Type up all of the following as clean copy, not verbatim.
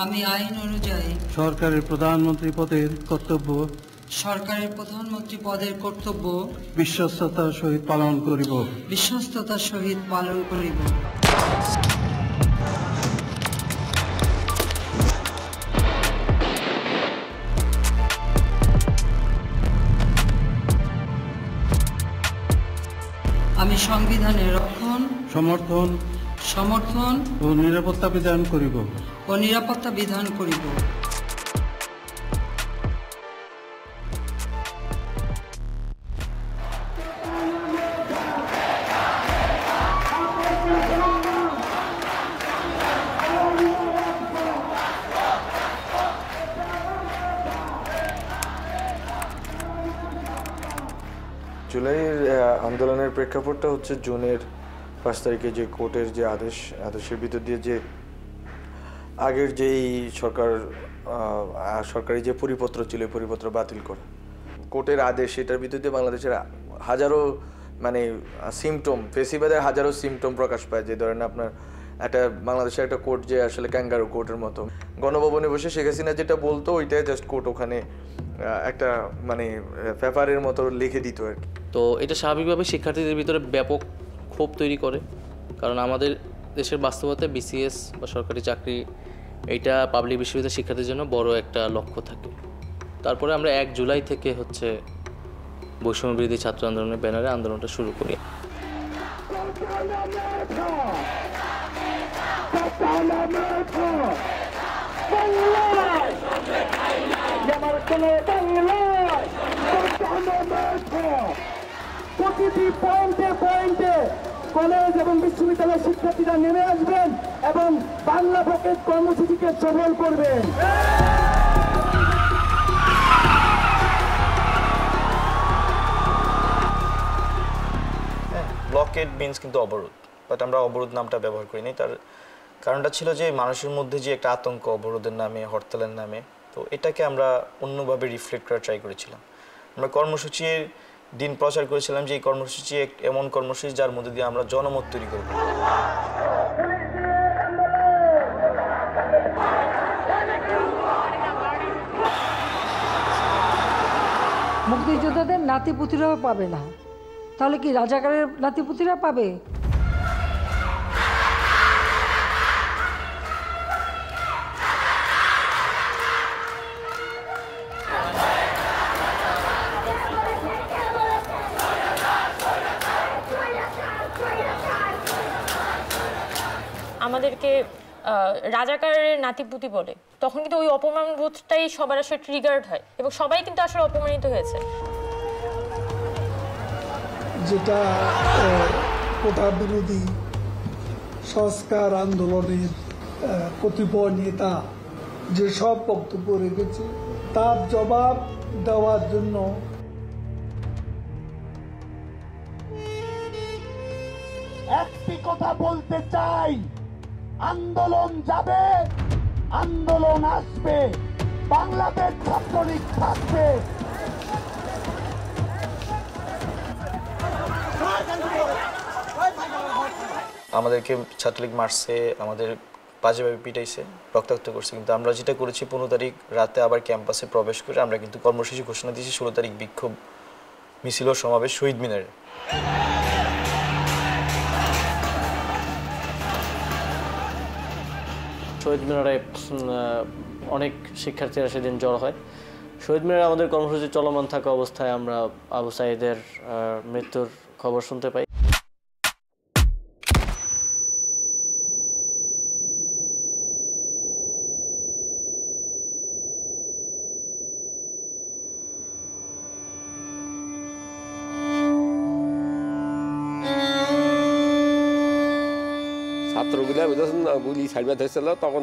আমি আইন অনুযায়ী সরকারের প্রধানমন্ত্রী পদের কর্তব্য বিশ্বস্ততার সহিত পালন করিব। আমি সংবিধানের রক্ষণ, সমর্থন ও নিরাপত্তা বিধান করিব। জুলাইয়ের আন্দোলনের প্রেক্ষাপটটা হচ্ছে জুনের 5 তারিখে যে কোর্টের যে আদেশের ভিতর দিয়ে যে আগের যেই সরকারি যে পরিপত্র ছিল পরিপত্র বাতিল করা, কোর্টের আদেশ, এটার ভিতর দিয়ে বাংলাদেশের হাজারো সিমটম, ফেসিবাদের হাজারো সিমটম প্রকাশ পায়। যে ধরেন আপনার বাংলাদেশের একটা কোর্ট যে আসলে ক্যাঙ্গারু কোর্টের মতো, গণভবনে বসে শেখ হাসিনা যেটা বলতো ওইটাই জাস্ট কোর্ট ওখানে একটা পেপারের মতো লিখে দিত আর কি। তো এটা স্বাভাবিকভাবে শিক্ষার্থীদের ভিতরে ব্যাপক ক্ষোভ তৈরি করে, কারণ আমাদের দেশের বাস্তবতায় বিসিএস বা সরকারি চাকরি এইটা পাবলিক বিশ্ববিদ্যালয়ের শিক্ষার্থীর জন্য বড় একটা লক্ষ্য থাকে। তারপরে আমরা 1 জুলাই থেকে বৈষম্য বিরোধী ছাত্র আন্দোলনের ব্যানারে আন্দোলনটা শুরু করি। প্রতিটি পয়েন্টে পয়েন্টে কলেজ এবং বিশ্ববিদ্যালয়ের শিক্ষার্থীরা নেমে আসবেন এবং বাংলা পকেট কর্মসূচিকে সফল করবেন। ব্লকেড মিনস কিন্তু অবরোধ, বাট আমরা অবরোধ নামটা ব্যবহার করিনি। তার কারণটা ছিল যে মানুষের মধ্যে যে একটা আতঙ্ক অবরোধের নামে, হরতালের নামে, তো এটাকে আমরা অন্যভাবে রিফ্লেক্ট করার ট্রাই করেছিলাম। আমরা কর্মসূচির দিন প্রচার করেছিলাম যে এই কর্মসূচি এমন কর্মসূচি যার মধ্যে দিয়ে আমরা জনমত তৈরি করব। মুক্তিযোদ্ধাদের নাতিপুতিরাও পাবে না, তাহলে কি রাজাকারের নাতিপুতিরা পাবে? আমাদেরকে রাজাকারের নাতিপুতি বলে, তখন কিন্তু ওই অপমান বোধটাই সবার আসলে ট্রিগার্ড হয় এবং সবাই কিন্তু আসলে অপমানিত হয়েছে। যেটা কোটা বিরোধী সংস্কার আন্দোলনের কতিপয় নেতা যেসব বক্তব্য রেখেছে তার জবাব দেওয়ার জন্য একটি কথা বলতে চাই, আন্দোলন যাবে, আন্দোলন আসবে, বাংলাদেশ ছাত্রলীগ থাকবে। আমাদেরকে ছাত্রলীগ মারছে, আমাদের বাজেভাবে পিটাইছে, রক্তাক্ত করছে, কিন্তু আমরা যেটা করেছি 15 তারিখ রাতে আবার ক্যাম্পাসে প্রবেশ করে আমরা কিন্তু কর্মসূচি ঘোষণা দিয়েছি 16 তারিখ বিক্ষোভ মিছিল ও সমাবেশ শহীদ মিনারে। শহীদ মিনারে অনেক শিক্ষার্থীরা সেদিন জড়ো হয়। শহীদ মিনারে আমাদের কর্মসূচি চলমান থাকা অবস্থায় আমরা আবু সাঈদের মৃত্যুর খবর শুনতে পাই। ছাত্রগুলা বুঝেছেন না, গুলি ছাড়বা ধরেছিল, তখন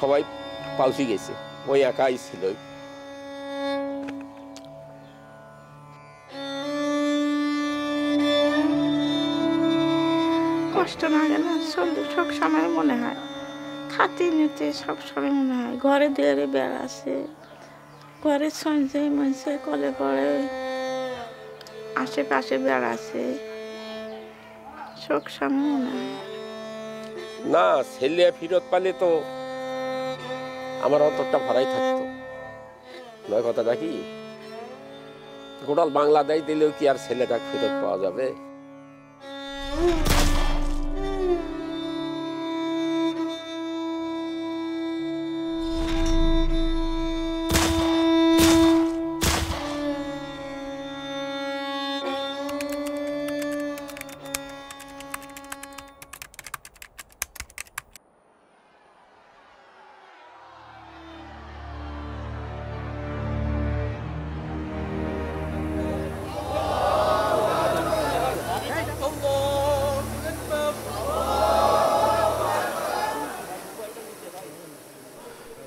সবাই পাউসি গেছে, ওই একাই ছিল। কষ্ট না গেলে সব সময় মনে হয়, খাতি নিতে সব সময় মনে হয়, ঘরে দুয়ারে বেড়া আছে, ঘরের সঞ্চয় মঞ্চে কলে পড়ে, আশেপাশে বেড়া আছে, সব সময় মনে হয়। না ছেলে ফিরত পালে তো আমার অন্তরটা ভরাই থাকতো। নয় কথাটা কি, গোটাল বাংলাদেশ দিলেও কি আর ছেলেটা ফেরত পাওয়া যাবে?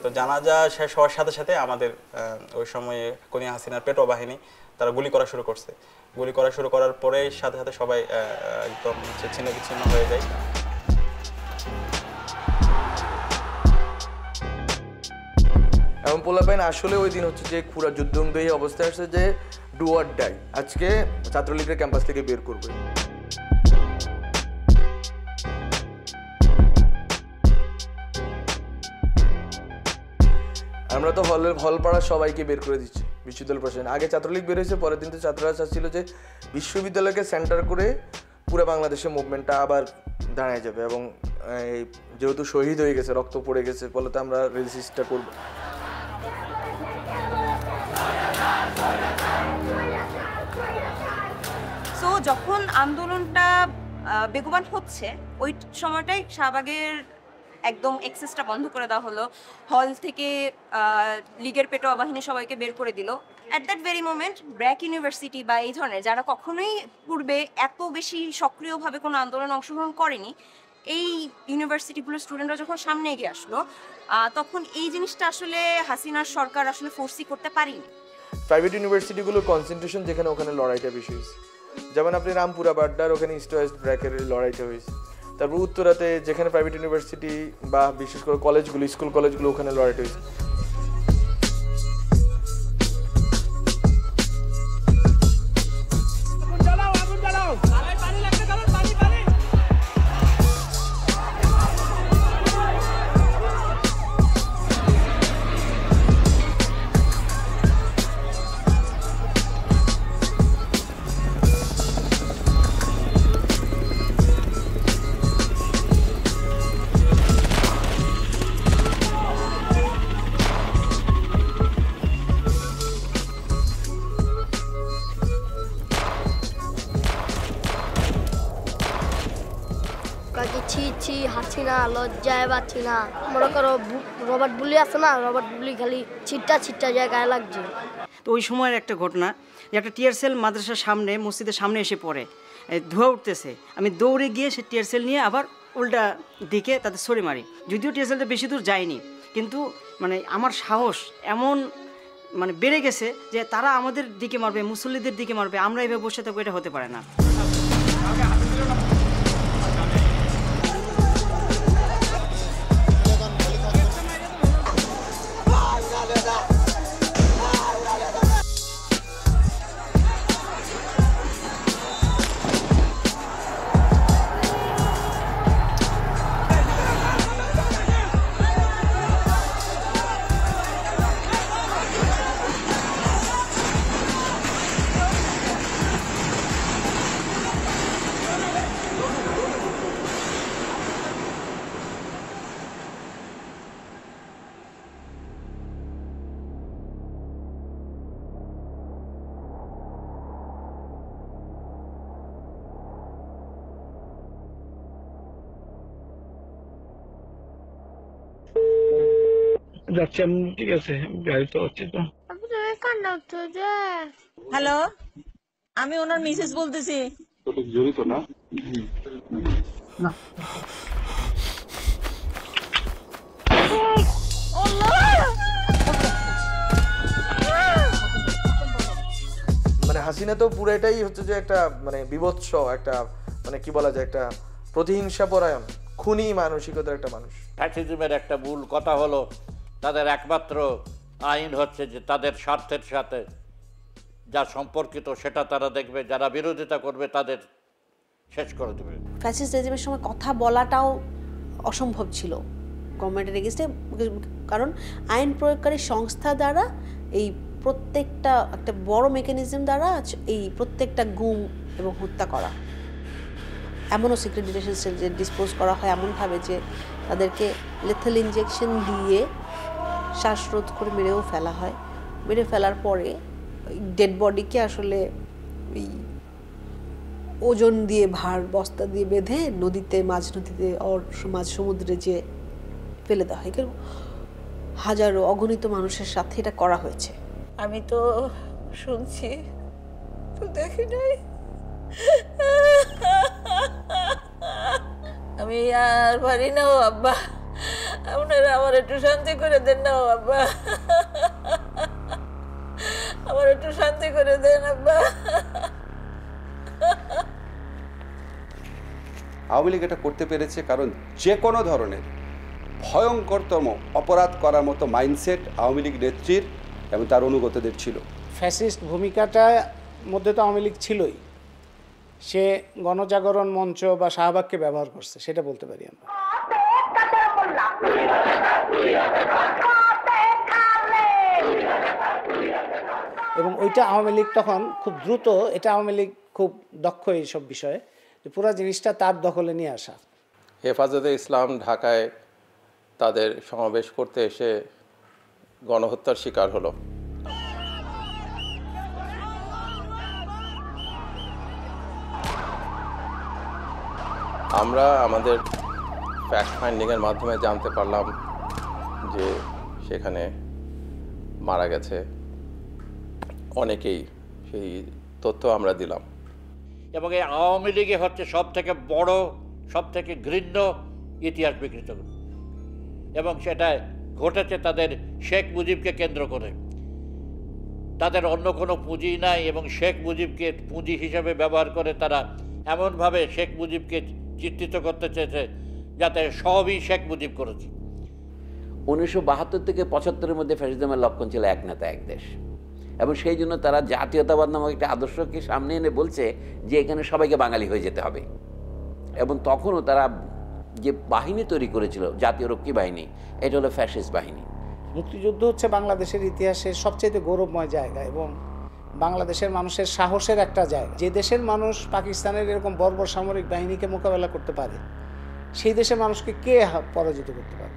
তো জানাজা শেষ হওয়ার সাথে সাথে আমাদের ওই সময়ে কোনিয়া হাসিনার পেটোয়া বাহিনী তারা গুলি করা শুরু করছে। গুলি করা শুরু করার পরে সাথে সাথে সবাই একদম ছিন্ন বিচ্ছিন্ন হয়ে যায়। এবং পোলাপাইন আসলে ওই দিন হচ্ছে যে পুরা যুদ্ধংদেহী অবস্থায় আসছে যে ডু অর ডাই, আজকে ছাত্রলীগের ক্যাম্পাস থেকে বের করবে। আমরা তো হল পাড়ার সবাইকে বের করে দিচ্ছি বিশ্ববিদ্যালয় প্রশাসন। আগে ছাত্রলীগ বের হয়েছে, পরের দিন তো ছাত্ররা চাচ্ছিল যে বিশ্ববিদ্যালয়কে সেন্টার করে পুরো বাংলাদেশের মুভমেন্টটা আবার দাঁড়ায় যাবে, এবং যেহেতু শহীদ হয়ে গেছে, রক্ত পড়ে গেছে, ফলে তো আমরা রেজিস্টটা করবো। সো যখন আন্দোলনটা বেগবান হচ্ছে ওই সময়টাই শাহবাগের একদম এক্সেসটা বন্ধ করে দেওয়া হলো, হল থেকে লীগের পেটোয়া বাহিনী সবাইকে বের করে দিল। At that very moment BRAC university বা এই ধরনের যারা কখনোই পূর্বে এত বেশি সক্রিয়ভাবে কোনো আন্দোলনে অংশগ্রহণ করেনি, এই ইউনিভার্সিটিগুলোর স্টুডেন্টরা যখন সামনে এগিয়ে আসলো, তখন এই জিনিসটা আসলে হাসিনার সরকার আসলে ফোর্সই করতে পারেনি। প্রাইভেট ইউনিভার্সিটিগুলোর কনসেন্ট্রেশন যেখানে, ওখানে লড়াইটা বেশি হয়েছে। যেমন আপনি রামপুরা বাড্ডার ওখানে ইস্ট ওয়েস্ট ব্র্যাকের লড়াইটা হয়েছে। তারপর উত্তরাতে যেখানে প্রাইভেট ইউনিভার্সিটি বা বিশেষ করে কলেজগুলো, স্কুল কলেজগুলো, ওখানে লড়াইটা হয়েছে। ছি হাসিনা লজ্জায় পাচ্ছি না। মনে করো রবার্ট বুলি আছে না, রবার্ট বুলি খালি ছিটটা ছিটটা জায়গায় লাগছে। তো ওই সময়ের একটা ঘটনা, যে একটা টিয়ার সেল মাদ্রাসার সামনে, মসজিদের সামনে এসে পড়ে, ধোঁয়া উঠতেছে। আমি দৌড়ে গিয়ে সে টিয়ার সেল নিয়ে আবার উল্টা দিকে তাদের সরে মারি। যদিও টিয়ার সেলটা বেশি দূর যায়নি, কিন্তু মানে আমার সাহস এমন মানে বেড়ে গেছে যে তারা আমাদের দিকে মারবে, মুসল্লিদের দিকে মারবে, আমরা এভাবে বসে থাকবো, এটা হতে পারে না। যাচ্ছি আমি, ঠিক আছে, গাড়ি তো হচ্ছে তো। হ্যালো, আমি ওনার মিসেস বলতেছি। জড়িত না? মানে হাসিনা তো পুরোটাই হচ্ছে যে একটা মানে বিভৎস একটা, মানে কি বলা যায়, একটা প্রতিহিংসা পরায়ণ, খুনি মানসিকতার একটা মানুষ। ফ্যাসিজমের একটা মূল কথা হলো তাদের একমাত্র আইন হচ্ছে যে তাদের স্বার্থের সাথে যা সম্পর্কিত সেটা তারা দেখবে, যারা বিরোধিতা করবে তাদের শেষ করে দেবে। ফ্যাসিস্ট রেজিমের সময় কথা বলাটাও অসম্ভব ছিল গভর্নমেন্টের এগেইনস্টে। কারণ আইন প্রয়োগকারী সংস্থা দ্বারা এই প্রত্যেকটা একটা বড় মেকানিজম দ্বারা এই প্রত্যেকটা গুম এবং হত্যা করা। এমনও সিক্রেট ডিটেনশন সেল যে ডিসপোজ করা হয় এমনভাবে যে তাদেরকে লেথাল ইনজেকশন দিয়ে শ্বাসরোধ করে মেরেও ফেলা হয়। মেরে ফেলার পরে ডেড বডিকে আসলে ওই ওজন দিয়ে ভার বস্তা দিয়ে বেঁধে নদীতে, মাঝ নদীতে মাঝ সমুদ্রে যে ফেলে দেওয়া হয়। হাজারো অগণিত মানুষের সাথে এটা করা হয়েছে। আমি তো শুনছি, তো দেখি নাই। আমি আর পারি না ও আব্বা, আপনারা আমার একটু শান্তি করে দেন না ও আব্বা, আমার একটু শান্তি করে দেন আব্বা। আওয়ামী লীগ এটা করতে পেরেছে কারণ যে কোনো ধরনের ভয়ঙ্করতম অপরাধ করার মতো মাইন্ডসেট আওয়ামী লীগ নেত্রীর এবং তার অনুগতদের ছিল। ফ্যাসিস্ট ভূমিকাটার মধ্যে তো আওয়ামী লীগ ছিলই, সে গণজাগরণ মঞ্চ বা শাহবাগকে ব্যবহার করছে, সেটা বলতে পারি আমরা। এবং ওইটা আওয়ামী লীগ তখন খুব দ্রুত, এটা আওয়ামী লীগ খুব দক্ষ এইসব বিষয়ে, যে পুরো জিনিসটা তার দখলে নিয়ে আসা। হেফাজতে ইসলাম ঢাকায় তাদের সমাবেশ করতে এসে গণহত্যার শিকার হলো। আমরা আমাদের ফ্যাক্ট ফাইন্ডিংয়ের মাধ্যমে জানতে পারলাম যে সেখানে মারা গেছে অনেকেই, সেই তথ্য আমরা দিলাম। এবং এই আওয়ামী লীগে হচ্ছে সব থেকে বড়, সব থেকে ঘৃণ্য ইতিহাস বিকৃত, এবং সেটা ঘটেছে তাদের শেখ মুজিবকে কেন্দ্র করে। তাদের অন্য কোনো পুঁজি নাই এবং শেখ মুজিবকে পুঁজি হিসেবে ব্যবহার করে তারা এমনভাবে শেখ মুজিবকে চিত্রিত করতে চেয়েছে যাতে সবই শেখ মুজিব করেছে। 1972 থেকে 75-এর মধ্যে ফ্যাসিজমের লক্ষণ ছিল এক নেতা এক দেশ, এবং সেই জন্য তারা জাতীয়তাবাদ নামক একটা আদর্শকে সামনে এনে বলছে যে এখানে সবাইকে বাঙালি হয়ে যেতে হবে। এবং তখনও তারা যে বাহিনী তৈরি করেছিল, জাতীয় রক্ষী বাহিনী, এটা হলো ফ্যাসিস্ট বাহিনী। মুক্তিযুদ্ধ হচ্ছে বাংলাদেশের ইতিহাসের সবচেয়ে গৌরবময় জায়গা এবং বাংলাদেশের মানুষের সাহসের একটা জায়গা। যে দেশের মানুষ পাকিস্তানের এরকম বর্বর সামরিক বাহিনীকে মোকাবেলা করতে পারে, সেই দেশের মানুষকে কে পরাজিত করতে পারে?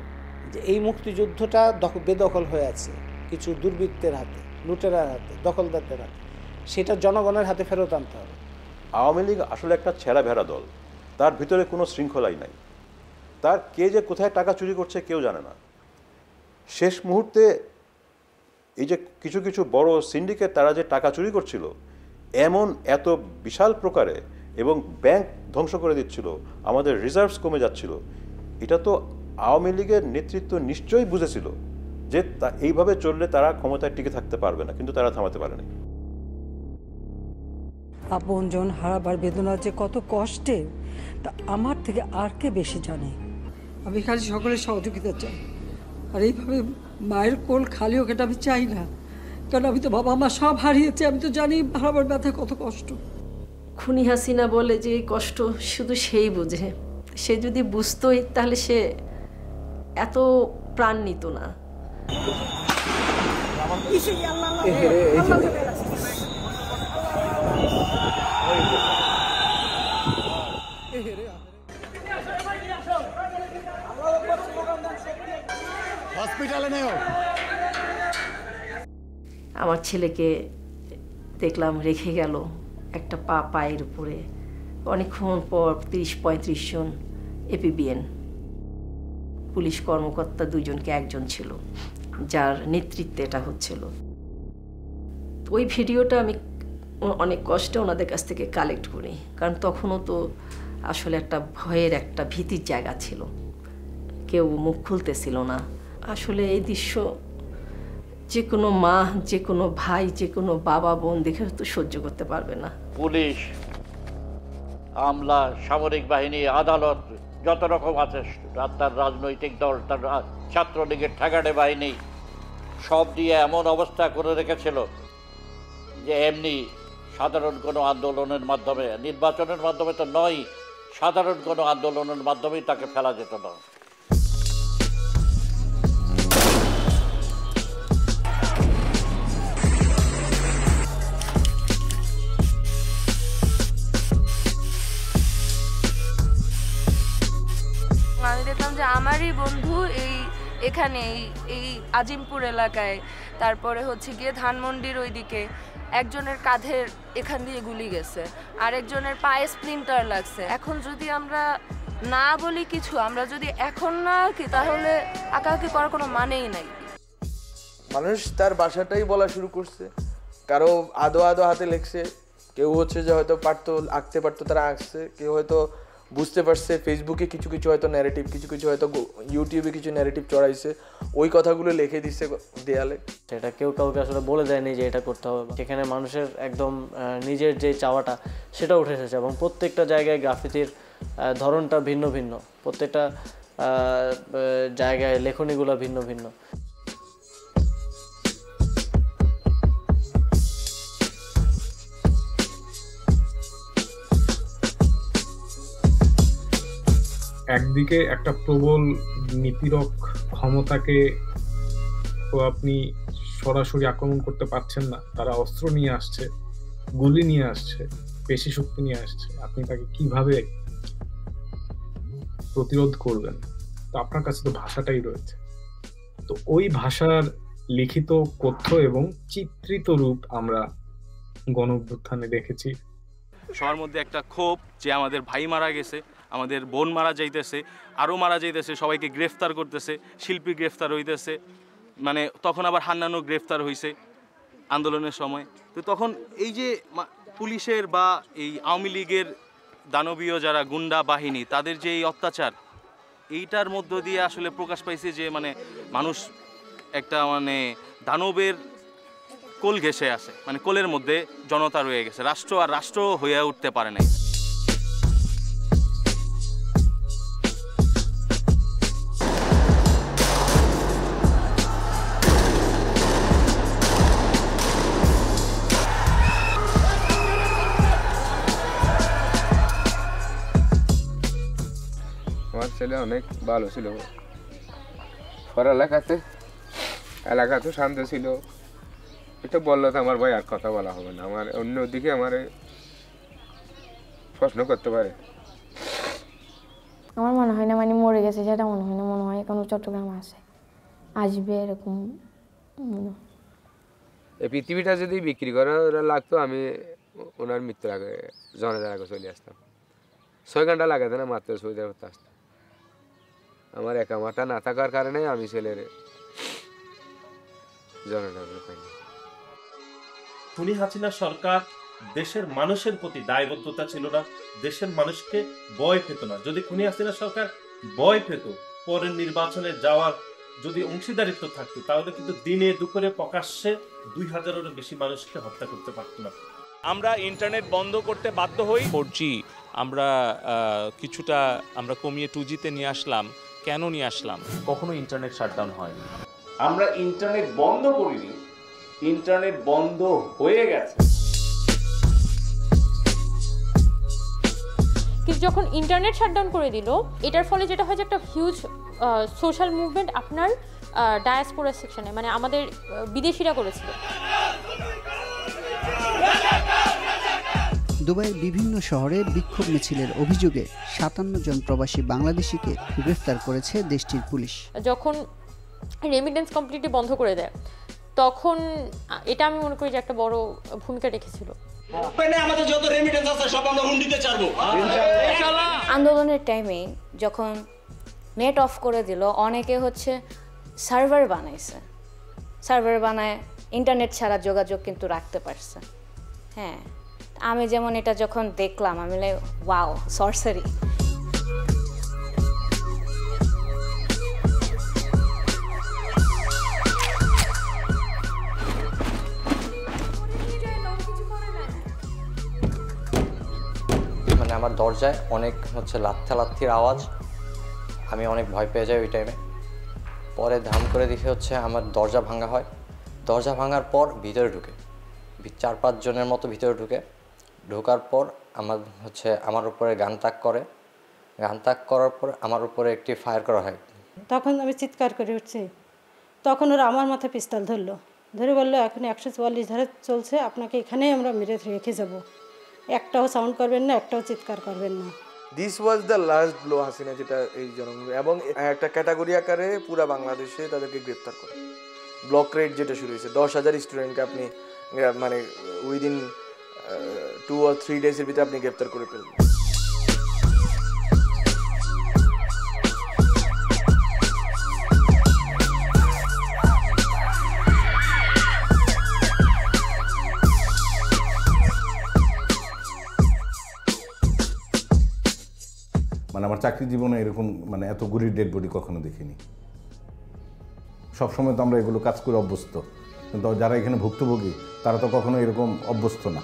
যে এই মুক্তিযুদ্ধটা বেদখল হয়ে আছে কিছু দুর্বৃত্তের হাতে, লুটেরার হাতে, দখলদারদের হাতে, সেটা জনগণের হাতে ফেরত আনতে হবে। আওয়ামী লীগ আসলে একটা ছেঁড়া ভেড়া দল, তার ভিতরে কোনো শৃঙ্খলাই নাই। তার কে যে কোথায় টাকা চুরি করছে কেউ জানে না। শেষ মুহূর্তে এই যে কিছু কিছু বড় সিন্ডিকেট তারা যে টাকা চুরি করছিল এমন এত বিশাল প্রকারে, এবং ব্যাংক ধ্বংস করে দিচ্ছিল, আমাদের রিজার্ভস কমে যাচ্ছিল, এটা তো আওয়ামী লীগের নেতৃত্ব নিশ্চয়ই বুঝেছিল যে এইভাবে চললে তারা ক্ষমতায় টিকে থাকতে পারবে না, কিন্তু তারা থামাতে পারেনি। আপনজন হারাবার বেদনা যে কত কষ্টে, তা আমার থেকে আর কে বেশি জানে। আমি খালি সকলের সহযোগিতা চাই, আর এইভাবে মায়ের কোল খালি হোক এটা আমি চাই না, কারণ আমি তো বাবা মা সব হারিয়েছি, আমি তো জানি হারাবার ব্যথা কত কষ্ট। খুনি হাসিনা বলে যে কষ্ট শুধু সেই বোঝে, সে যদি বুঝতোই তাহলে সে এত প্রাণ নিত না। আমার ছেলেকে দেখলাম রেখে গেল একটা পায়ের উপরে, অনেকক্ষণ পর 30-35 জন এপিবিএন পুলিশ কর্মকর্তা, 2 জনকে 1 জন ছিল যার নেতৃত্বে এটা হচ্ছিল। ওই ভিডিওটা আমি অনেক কষ্টে ওনাদের কাছ থেকে কালেক্ট করি, কারণ তখনও তো আসলে একটা ভয়ের, একটা ভীতির জায়গা ছিল, কেউ মুখ খুলতেছিল না। আসলে এই দৃশ্য যে কোনো মা, যে কোনো ভাই, যে কোনো বাবা বোন দেখে তো সহ্য করতে পারবে না। পুলিশ, আমলা, সামরিক বাহিনী, আদালত, যত রকম আছে, তার রাজনৈতিক দল, তার ছাত্রলীগের ঠেকাটে বাহিনী, সব দিয়ে এমন অবস্থা করে রেখেছিল যে এমনি সাধারণ কোনো আন্দোলনের মাধ্যমে, নির্বাচনের মাধ্যমে তো নয়, সাধারণ কোনো আন্দোলনের মাধ্যমেই তাকে ফেলা যেত না। যে আমারই বন্ধু এখানে এই আজিমপুর এলাকায়, তারপরে হচ্ছে গিয়ে ধানমন্ডির ওইদিকে একজনের কাঁধের এখান দিয়ে গুলি গেছে, আরেকজনের পায়ে স্প্লিন্টার লাগছে। এখন যদি আমরা না বলি কিছু, আমরা যদি এখন না কি, তাহলে আঁকাআঁকি করার কোনো মানেই নাই। মানুষ তার বাসাটাই বলা শুরু করছে, কারো আদো আদো হাতে লেখছে, কেউ হচ্ছে যে হয়তো পারতো আঁকতে পারতো তারা আঁকছে, কেউ হয়তো বুঝতে পারছে, ফেসবুকে কিছু কিছু হয়তো ন্যারেটিভ, কিছু কিছু হয়তো ইউটিউবে কিছু ন্যারেটিভ চড়াইছে, ওই কথাগুলো লিখে দিচ্ছে দেয়ালে। সেটা কেউ কাউকে আসলে বলে দেয়নি যে এটা করতে হবে। সেখানে মানুষের একদম নিজের যে চাওয়াটা সেটা উঠে এসেছে, এবং প্রত্যেকটা জায়গায় গ্রাফিতির ধরনটা ভিন্ন ভিন্ন, প্রত্যেকটা জায়গায় লেখনীগুলো ভিন্ন ভিন্ন। একদিকে একটা প্রবল নিপীড়ক ক্ষমতাকে তো আপনি সরাসরি আক্রমণ করতে পারছেন না, তারা অস্ত্র নিয়ে আসছে, গুলি নিয়ে আসছে, পেশি শক্তি নিয়ে আসছে, আপনি তাকে কিভাবে প্রতিরোধ করবেন? তো আপনার কাছে তো ভাষাটাই রয়েছে, তো ওই ভাষার লিখিত, কথ্য এবং চিত্রিত রূপ আমরা গণ অভ্যুত্থানে দেখেছি। সবার মধ্যে একটা ক্ষোভ যে আমাদের ভাই মারা গেছে, আমাদের বোন মারা যাইতেছে, আরও মারা যাইতেছে, সবাইকে গ্রেফতার করতেছে, শিল্পী গ্রেফতার হইতেছে, মানে তখন আবার হান্নানও গ্রেফতার হয়েছে আন্দোলনের সময়। তো তখন এই যে পুলিশের বা এই আওয়ামী লীগের দানবীয় যারা গুন্ডা বাহিনী, তাদের যে এই অত্যাচার, এইটার মধ্য দিয়ে আসলে প্রকাশ পাইছে যে মানে মানুষ একটা মানে দানবের কোল ঘেঁষে আছে, মানে কোলের মধ্যে জনতা রয়ে গেছে, রাষ্ট্র আর রাষ্ট্র হয়ে উঠতে পারে নাই। আমার ছেলে অনেক ভালো ছিল, পড়ালেখাতে এলাকাতে শান্ত ছিল। এটা বললে তো আমার ভাই আর কথা বলা হবে না, আমার অন্যদিকে আমার প্রশ্ন করতে পারে। আমার মনে হয় না মানে মরে গেছে, সেটা মনে হয় না, মনে হয় এখনো চট্টগ্রামে আছে, আসবে এরকম। এই পৃথিবীটা যদি বিক্রি করা লাগতো, আমি ওনার মৃত্যুর আগে জনের আগে চলে আসতাম। 6 ঘন্টা লাগাতে না মাত্র সৌদি আরব আসতাম। আমার একামাটা না থাকার কারণে আমি ছেলের জনের আগে পাইনি। খুনি হাসিনা সরকার দেশের মানুষের প্রতি দায়বদ্ধতা ছিল না, দেশের মানুষকে ভয় পেত না। যদি খুনি হাসিনা সরকার ভয় পেত, পরের নির্বাচনে যাওয়ার যদি অংশীদারিত্ব থাকতো, তাহলে কিন্তু দিনে দুপুরে প্রকাশ্যে 2000-এরও বেশি মানুষকে হত্যা করতে পারত না। আমরা ইন্টারনেট বন্ধ করতে বাধ্য হই। 4G আমরা কিছুটা আমরা কমিয়ে 2G-তে নিয়ে আসলাম। কেন নিয়ে আসলাম? কখনো ইন্টারনেট শাটডাউন হয়নি। আমরা ইন্টারনেট বন্ধ করিনি, ইন্টারনেট বন্ধ হয়ে গেছে। কিন্তু যখন ইন্টারনেট শাটডাউন করে দিল, এটার ফলে যেটা হয় যে একটা হিউজ সোশ্যাল মুভমেন্ট আপনার ডায়াসপোরা সেকশনে, মানে আমাদের বিদেশিরা করেছিল। দুবাইয়ের বিভিন্ন শহরে বিক্ষোভ মিছিলের অভিযোগে 57 জন প্রবাসী বাংলাদেশিকে গ্রেফতার করেছে দেশটির পুলিশ। যখন রেমিটেন্স কমপ্লিটলি বন্ধ করে দেয়, তখন এটা আমি মনে করি যে একটা বড় ভূমিকা রেখেছিল। আন্দোলনের টাইমে যখন নেট অফ করে দিল, অনেকে হচ্ছে সার্ভার বানাইছে, সার্ভার বানায় ইন্টারনেট ছাড়া যোগাযোগ কিন্তু রাখতে পারছে। হ্যাঁ, আমি যেমন এটা যখন দেখলাম, আমি লাইক ওয়াও, সরসারি। মানে আমার দরজায় অনেক হচ্ছে লাথির আওয়াজ, আমি অনেক ভয় পেয়ে যাই ওই টাইমে। পরে ধাম করে দেখে হচ্ছে আমার দরজা ভাঙা হয়। দরজা ভাঙার পর ভিতরে ঢুকে 4-5 জনের মতো ভিতরে ঢোকার পর আমার উপরে গান তাক করার পর আমার উপরে একটি ফায়ার করা হয়। তখন আমি চিৎকার করে উঠছি, তখন ওরা আমার মাথায় পিস্তল ধরে বললো, এখন 144 ধারা চলছে, আপনাকে এখানেই আমরা মেরে রেখে যাব, একটাও সাউন্ড করবেন না, একটাও চিৎকার করবেন না। This was the last blow Hasina, যেটা এই জনগণ এবং একটা ক্যাটাগরি আকারে পুরো বাংলাদেশে তাদেরকে গ্রেপ্তার করে। ব্লক রেড যেটা শুরু হয়েছে, 10,000 স্টুডেন্টকে আপনি মানে উইদিন 2 or 3 ডেজের ভিতরে আপনি গ্রেপ্তার করে ফেলবেন। মানে আমার চাকরি জীবনে এরকম মানে এত গুলির ডেড বডি কখনো দেখিনি। সবসময় তো আমরা এগুলো কাজ করে অভ্যস্ত, কিন্তু যারা এখানে ভুক্তভোগী তারা তো কখনো এরকম অভ্যস্ত না।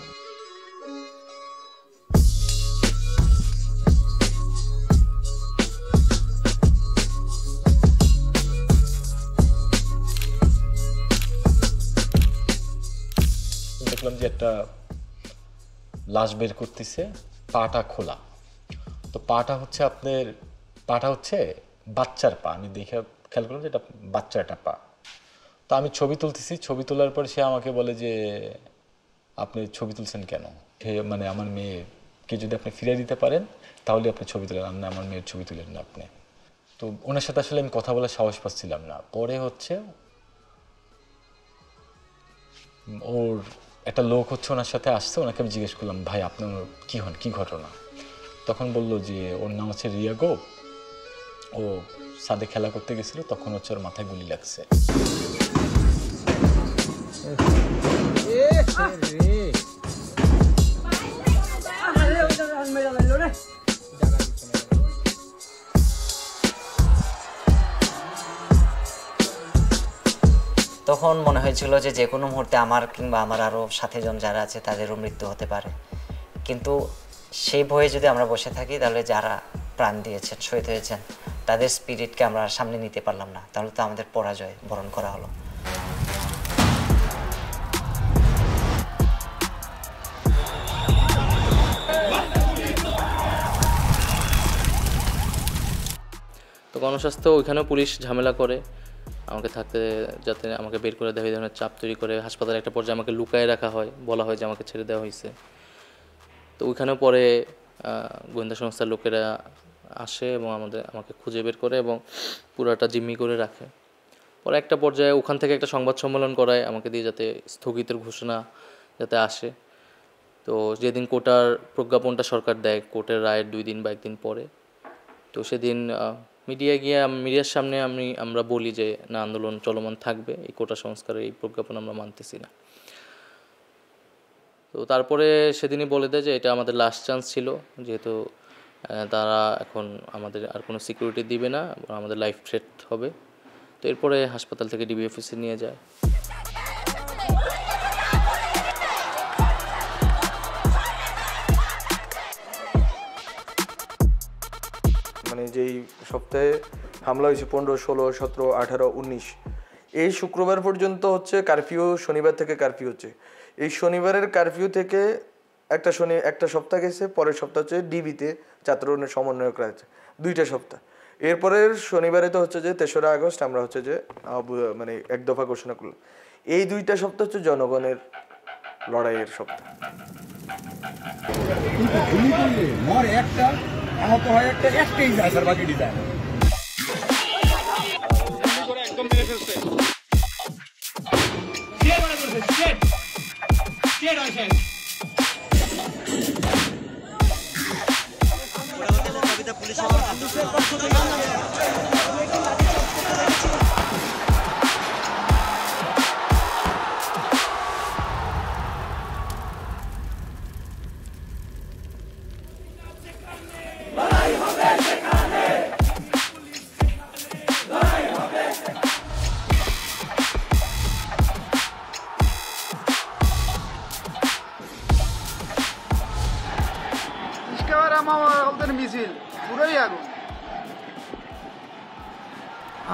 দেখলাম যে একটা লাশ বের করতেছে, পাটা খোলা। তো পাটা হচ্ছে বাচ্চার পা। আমি দেখে খেয়াল করলাম যে এটা বাচ্চার একটা পা। তো আমি ছবি তুলতেছি, ছবি তোলার পর সে আমাকে বলে যে আপনি ছবি তুলছেন কেন? মানে আমার মেয়েকে যদি আপনি ফিরিয়ে দিতে পারেন তাহলে আপনি ছবি তুলেন, না আমার মেয়ের ছবি তুলেন না আপনি। তো ওনার সাথে আসলে আমি কথা বলার সাহস পাচ্ছিলাম না। পরে হচ্ছে ওর একটা লোক হচ্ছে ওনার সাথে আসছে, ওনাকে আমি জিজ্ঞেস করলাম ভাই আপনার কি ঘটনা? তখন বললো যে ওর নাম হচ্ছে রিয়াগো, ও সাদে খেলা করতে গেছিল, তখন হচ্ছে ওর মাথায় গুলি লাগছে। তখন মনে হয়েছিল যে কোনো মুহূর্তে আমার কিংবা আমার আরও সাথীজন যারা আছে তাদেরও মৃত্যু হতে পারে, কিন্তু সেই ভয়ে যদি আমরা বসে থাকি তাহলে যারা প্রাণ দিয়েছেন, শহীদ হয়েছেন, তাদের স্পিরিটকে আমরা সামনে নিতে পারলাম না, তাহলে তো আমাদের পরাজয় বরণ করা হলো। তো গণস্বাস্থ্য ওইখানেও পুলিশ ঝামেলা করে আমাকে থাকতে, যাতে আমাকে বের করে দেওয়া, এই ধরনের চাপ তৈরি করে। হাসপাতালে একটা পর্যায়ে আমাকে লুকায় রাখা হয়, বলা হয় যে আমাকে ছেড়ে দেওয়া হয়েছে। তো ওইখানেও পরে গোয়েন্দা সংস্থার লোকেরা আসে এবং আমাকে খুঁজে বের করে এবং পুরাটা জিম্মি করে রাখে। পরে একটা পর্যায়ে ওখান থেকে একটা সংবাদ সম্মেলন করায় আমাকে দিয়ে, যাতে স্থগিতের ঘোষণা যাতে আসে। তো যেদিন কোটার প্রজ্ঞাপনটা সরকার দেয়, কোর্টের রায়ের 2 দিন বা 1 দিন পরে, তো সেদিন মিডিয়ার সামনে আমরা বলি যে না, আন্দোলন চলমান থাকবে, এই কোটা সংস্কারের এই প্রজ্ঞাপন আমরা মানতেছি না। তো তারপরে সেদিনই বলে দেয় যে এটা আমাদের লাস্ট চান্স ছিল, যেহেতু তারা এখন আমাদের আর কোনো সিকিউরিটি দিবে না, আমাদের লাইফ থ্রেট হবে। তো এরপরে হাসপাতাল থেকে ডিবি অফিসে নিয়ে যায়। মানে যেই সপ্তাহে হামলা হয়েছে 15, 16, 17, 18, 19, এই শুক্রবার পর্যন্ত হচ্ছে কারফিউ, শনিবার থেকে কারফিউ হচ্ছে। এই শনিবারের কারফিউ থেকে একটা সপ্তাহ গেছে, পরের সপ্তাহ হচ্ছে ডিবিতে ছাত্রদের সমন্বয়করা আছে 2টা সপ্তাহ। এরপরের শনিবারে তো হচ্ছে যে 3রা আগস্ট আমরা হচ্ছে যে মানে 1 দফা ঘোষণা করলাম। এই 2টা সপ্তাহ হচ্ছে জনগণের লড়াইয়ের সপ্তাহ। একটাই যায় স্যার, বাকিটি যায়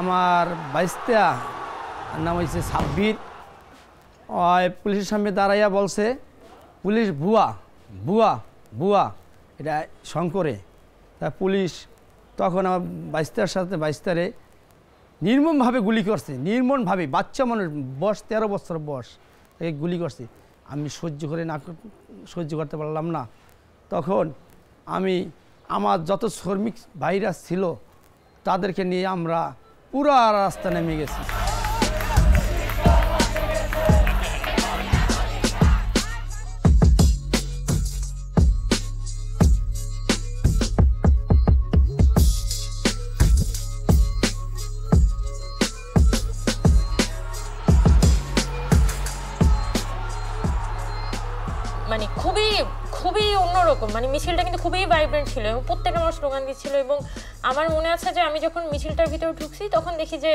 আমার বাইস্তা নাম হয়েছে সাব্বির। পুলিশের সামনে দাঁড়াইয়া বলছে পুলিশ ভুয়া ভুয়া ভুয়া, এটা শঙ্করে। তা পুলিশ তখন আমার বাইস্তারে নির্মমভাবে গুলি করছে, নির্মমভাবে। বাচ্চা মানুষ, বয়স 13 বছর বয়স, তাকে গুলি করছে। আমি সহ্য করতে পারলাম না। তখন আমি আমার যত শ্রমিক ভাইরা ছিল তাদেরকে নিয়ে আমরা পুরো রাস্তা নেমে গেছি। মানে খুবই অন্যরকম, মানে মিছিলটা কিন্তু খুবই ভাইব্রেন্ট ছিল এবং প্রত্যেকটা মানুষ স্লোগান দিচ্ছিল। এবং আমার মনে আছে যে আমি যখন মিছিলটার ভিতরে ঢুকছি তখন দেখি যে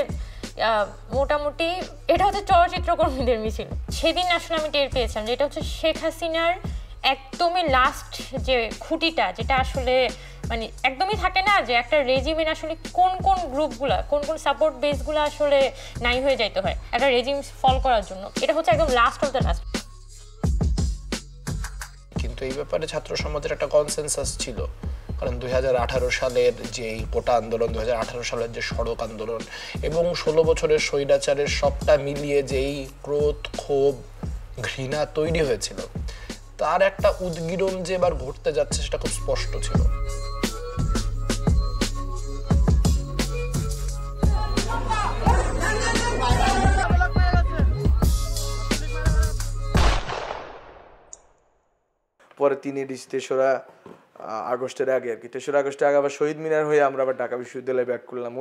মোটামুটি এটা হচ্ছে চলচ্চিত্র কর্মীদের মিছিল। সেদিন আসলে আমি টের পেয়েছিলাম যে এটা হচ্ছে শেখ হাসিনার একদমই লাস্ট যে খুঁটিটা, যেটা আসলে মানে একদমই থাকে না যে একটা রেজিমের আসলে কোন কোন গ্রুপগুলা কোন কোন সাপোর্ট বেসগুলো আসলে নাই হয়ে যাইতে হয় একটা রেজিম ফল করার জন্য। এটা হচ্ছে একদম লাস্ট অফ দ্য লাস্ট। কিন্তু এই ব্যাপারে ছাত্র সমাজের একটা কনসেনসাস ছিল, কারণ 2018 সালের যে কোটা আন্দোলন, 2018 সালের যে সড়ক আন্দোলন এবং 16 বছরের স্বৈরাচারের সবটা মিলিয়ে যেই ক্রোধ, ক্ষোভ, ঘৃণা তৈরি হয়েছিল, তার একটা উদ্গীরণ যে এবার ঘটতে যাচ্ছে সেটা খুব স্পষ্ট ছিল। পরে 3রা আগস্টের আগে আর কি 3রা আগস্টের আগে আবার শহীদ মিনার হয়ে আমরা আবার ঢাকা বিশ্ববিদ্যালয়ে ব্যাক করলাম।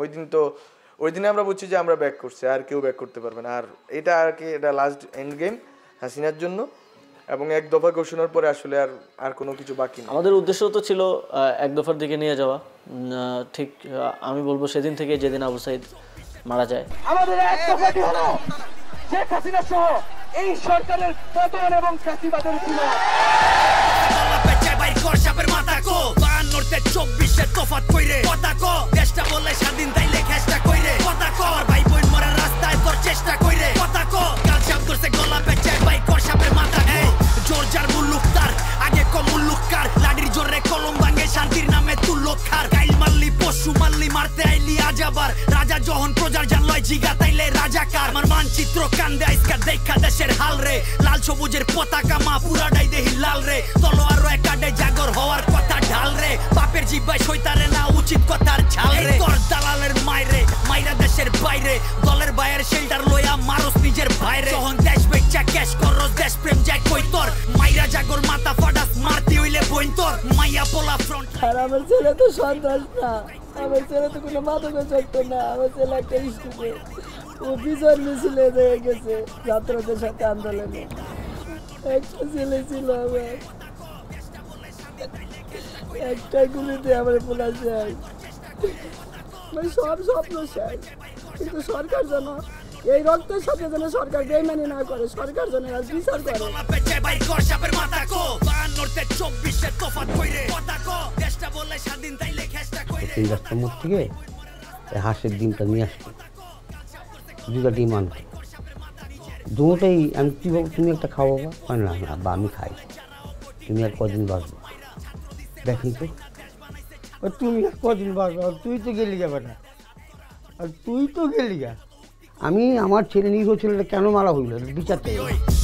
ওই দিনে আমরা বুঝছি যে আমরা ব্যাক করছি, আর কেউ ব্যাক করতে পারবে না। আর এটা আর কি এটা লাস্ট এন্ড গেম হাসিনার জন্য, এবং এক দফা ঘোষণার পরে আসলে আর কোনো কিছু বাকি নেই। আমাদের উদ্দেশ্য তো ছিল এক দফার দিকে নিয়ে যাওয়া। ঠিক আমি বলবো সেদিন থেকে যেদিন আবু সাইদ মারা যায়, আমাদের এক দফাটি হলো শেখ হাসিনা সহ এই সরকারের পতন এবং ফ্যাসিবাদের ছিল। সাপের মাথা কো 52 24 তফাত কইরে কথা কো দেশটা বলে স্বাধীন তাইলে খেষ্টা কইরে কথা কো ভাই বোন মরে রাস্তায় তোর চেষ্টা কইরে কথা কো কাল সাপ ধরছে গলা বেচে ভাই কর সাপের মাথা কো জোরজার মুল্লুকতার আগে কম মুল্লুককার লাডির জোরে কলম ভাঙে শান্তির নামে তুল্লখার গাইল মারলি পশু মারলি মারতে আইলি আজাবার রাজা যখন প্রজার জানলয় জিগা তাইলে রাজাকার আমার মানচিত্র কান্দে আইসকা দেখা দেশের হাল রে লাল সবুজের পতাকা মা পুরাটাই দেহি লাল রে তলোয়ার একাডে জাগর হওয়ার কথা ঢাল রে বাপের জিব্বায় শৈতারে না উচিত কথার ঝাল রে তোর দালালের মাইরে মাইরা দেশের বাইরে দলের বাইরের শেল্টার লইয়া মারস নিজের বাইরে যখন দেশ বেচা ক্যাশ করস দেশ প্রেম যায় কই তোর মাইরা জাগর মাথা ফাটাস মারতি হইলে বইন তোর মাইয়া পোলা ফ্রন্ট। আর আমার ছেলে তো সন্ত্রাস না, আমার ছেলে তো কোনো মাদকে চলতো না, আমার ছেলে একটা স্টুডেন্ট, ও বিজয় মিছিলে হয়ে গেছে ছাত্রদের সাথে আন্দোলনে। একটা ছেলে ছিল আমার, একটা গুলিতে আমার পোলা যায়, সব স্বপ্ন শেষ। কিন্তু সরকার যেন এই রক্তের সাথে যেন সরকার বেইমানি না করে, সরকার যেন আর বিচার করে। এই রাস্তার মোড় থেকে হাঁসের ডিমটা নিয়ে আসতো, 2টা ডিম আনতো, দুটোটাই আমি কি বলবো তুমি একটা খাওয়া না বা আমি খাই, তুমি আর কদিন বাঁচবো দেখি তো, তুমি আর কদিন বাঁচবো, তুই তো গেলি যাবে না, আর তুই তো গেলি গা। আমি আমার ছেলে নিজ ছেলেটা কেন মারা হইল বিচার চাই।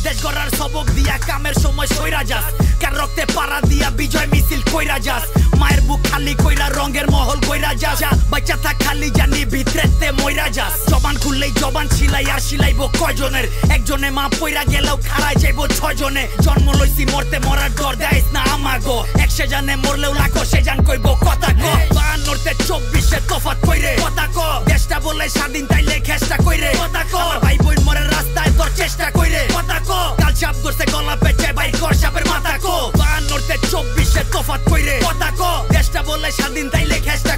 দেশ গড়ার সবক দিয়া কামের সময় সইরা যাস, কার রক্তে পাড়া দিয়া বিজয় মিছিল কইরা যাস, মায়ের বুক খালি কইরা রঙের মহল কইরা যাস, বাচ্চা থাক খালি জানি ভিতরেতে মইরা যাস, জবান খুললেই জবান ছিলাই আর সিলাইবো কয়জনের, একজনে মা পইরা গেলেও খারাই যাইবো 6 জনে, জন্ম লইছি মরতে মরার ডর দেয়স না আমাগো, 100 জানে মরলেও লাখো সে জান কইবো কথা কো 52 24 তফাত কইরে কথা কো দেশটা বলে স্বাধীন তাইলে খেষ্টা কইরে কথা কো ভাই বোন মরে রাস্তায় তোর চেষ্টা কইরে কথা কো কাল সাপ ধরছে গলা বেচে ভাই কর সাপের মাথা কো 52 24 তফাত কইরে কথা কো দেশটা বলে স্বাধীন তাইলে খেষ্টা